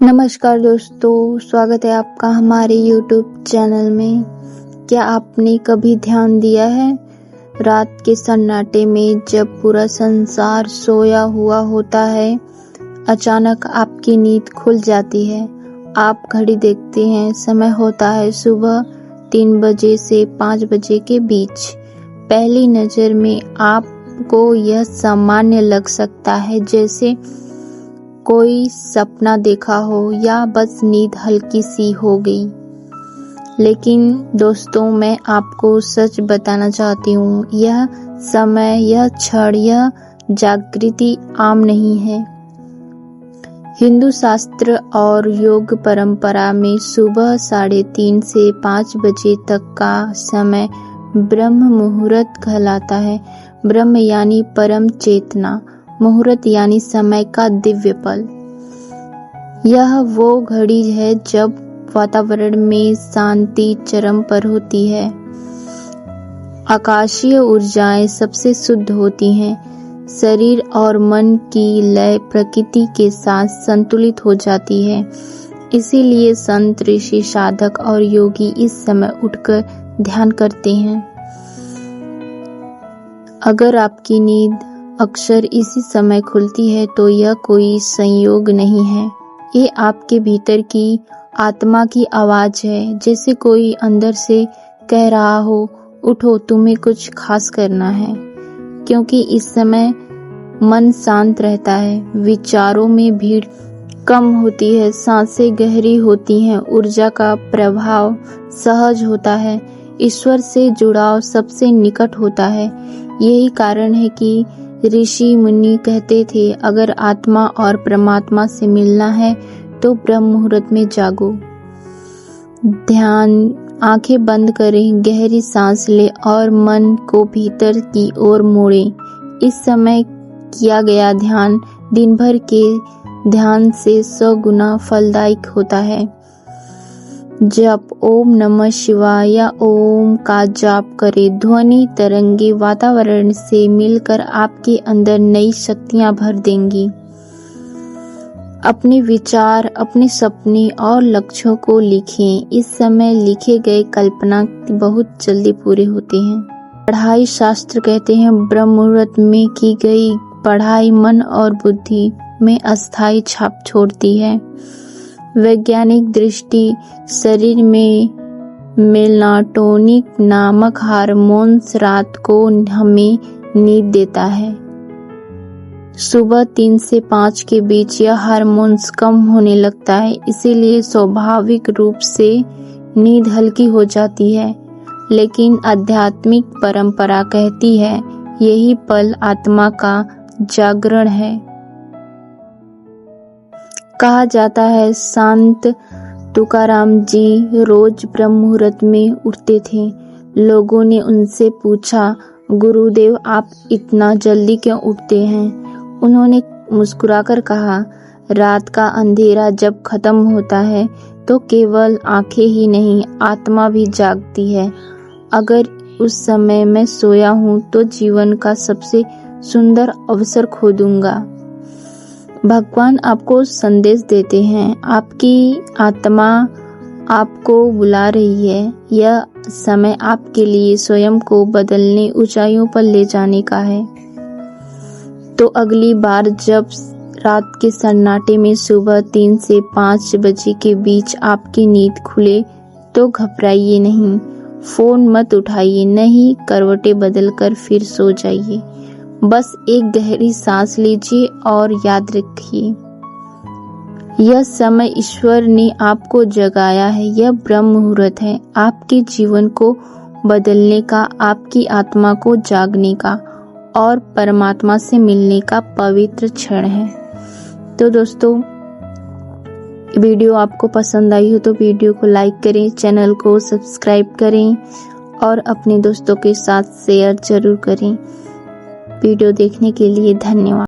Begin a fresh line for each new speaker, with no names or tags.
नमस्कार दोस्तों, स्वागत है आपका हमारे YouTube चैनल में। क्या आपने कभी ध्यान दिया है, रात के सन्नाटे में जब पूरा संसार सोया हुआ होता है, अचानक आपकी नींद खुल जाती है। आप घड़ी देखते हैं, समय होता है सुबह 3 बजे से 5 बजे के बीच। पहली नज़र में आपको यह सामान्य लग सकता है, जैसे कोई सपना देखा हो या बस नींद हल्की सी हो गई। लेकिन दोस्तों, मैं आपको सच बताना चाहती हूँ, यह समय, यह क्षण, यह जागृति आम नहीं है। हिंदू शास्त्र और योग परंपरा में सुबह 3:30 से 5 बजे तक का समय ब्रह्म मुहूर्त कहलाता है। ब्रह्म यानी परम चेतना, मुहूर्त यानी समय का दिव्य पल। यह वो घड़ी है जब वातावरण में शांति चरम पर होती है, आकाशीय ऊर्जाएं सबसे शुद्ध होती हैं, शरीर और मन की लय प्रकृति के साथ संतुलित हो जाती है। इसीलिए संत, ऋषि, साधक और योगी इस समय उठकर ध्यान करते हैं। अगर आपकी नींद अक्सर इसी समय खुलती है तो यह कोई संयोग नहीं है, ये आपके भीतर की आत्मा की आवाज है, जैसे कोई अंदर से कह रहा हो, उठो, तुम्हें कुछ खास करना है। क्योंकि इस समय मन शांत रहता है, विचारों में भीड़ कम होती है, सांसें गहरी होती हैं, ऊर्जा का प्रभाव सहज होता है, ईश्वर से जुड़ाव सबसे निकट होता है। यही कारण है कि ऋषि मुनि कहते थे, अगर आत्मा और परमात्मा से मिलना है तो ब्रह्म मुहूर्त में जागो। ध्यान, आंखें बंद करें, गहरी सांस लें और मन को भीतर की ओर मोड़ें। इस समय किया गया ध्यान दिन भर के ध्यान से 100 गुना फलदायक होता है। जप ओम नमः शिवाय या ओम का जाप करें। ध्वनि तरंगे वातावरण से मिलकर आपके अंदर नई शक्तियां भर देंगी। अपने विचार, अपने सपने और लक्ष्यों को लिखें। इस समय लिखे गए कल्पना बहुत जल्दी पूरे होते हैं। पढ़ाई शास्त्र कहते हैं, ब्रह्म मुहूर्त में की गई पढ़ाई मन और बुद्धि में अस्थायी छाप छोड़ती है। वैज्ञानिक दृष्टि, शरीर में मेलाटोनिन नामक हार्मोन्स रात को हमें नींद देता है। सुबह 3 से 5 के बीच यह हार्मोन्स कम होने लगता है, इसीलिए स्वाभाविक रूप से नींद हल्की हो जाती है। लेकिन आध्यात्मिक परंपरा कहती है, यही पल आत्मा का जागरण है। कहा जाता है, संत तुकाराम जी रोज ब्रह्म मुहूर्त में उठते थे। लोगों ने उनसे पूछा, गुरुदेव आप इतना जल्दी क्यों उठते हैं? उन्होंने मुस्कुराकर कहा, रात का अंधेरा जब खत्म होता है तो केवल आंखें ही नहीं, आत्मा भी जागती है। अगर उस समय मैं सोया हूँ तो जीवन का सबसे सुंदर अवसर खो दूंगा। भगवान आपको संदेश देते हैं, आपकी आत्मा आपको बुला रही है। यह समय आपके लिए स्वयं को बदलने, ऊंचाइयों पर ले जाने का है। तो अगली बार जब रात के सन्नाटे में सुबह 3 से 5 बजे के बीच आपकी नींद खुले तो घबराइए नहीं, फोन मत उठाइए, नहीं करवटें बदलकर फिर सो जाइए। बस एक गहरी सांस लीजिए और याद रखिए, यह समय ईश्वर ने आपको जगाया है। यह ब्रह्म मुहूर्त है, आपके जीवन को बदलने का, आपकी आत्मा को जागने का और परमात्मा से मिलने का पवित्र क्षण है। तो दोस्तों, वीडियो आपको पसंद आई हो तो वीडियो को लाइक करें, चैनल को सब्सक्राइब करें और अपने दोस्तों के साथ शेयर जरूर करें। वीडियो देखने के लिए धन्यवाद।